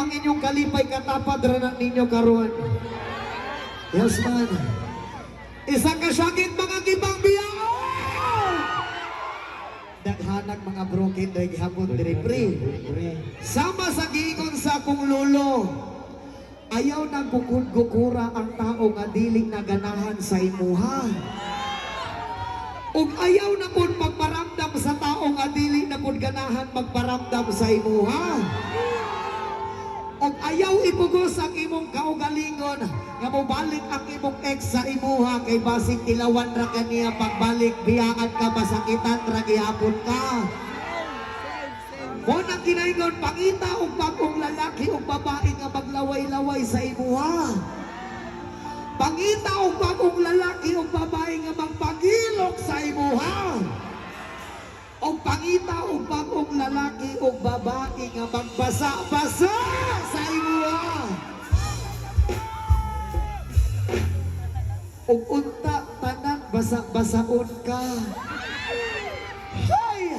ang inyong kalipay katapad ranak ninyo karon. Yes man. Isang kasyakit mga gibang biyao. Daghanag mga broken dahil hapon diri pre. Sama sa giingon sa akong lolo. Ayaw nang gukura ang tao nga dili na ganahan sa imuha. Ug ayaw na pud magparamdam sa tao nga dili na pud ganahan magparamdam sa imuha. Ug ayaw ipugos ang imong kaugalingon nga mobalik ang imong ex sa imuha kay basig ilawan ra kaniya pagbalik biyaan ka masakitan ra gihapon ka. Mo nang kinaingon pangita og bagong lalaki o babae nga maglaway-laway sa imuha. Pangita og bagong lalaki o babae nga magpagilok sa imuha. O pangita og bagong lalaki o babae nga magbasa-basa sa imuha. Og unta tanan basa-basaon ka. Hay!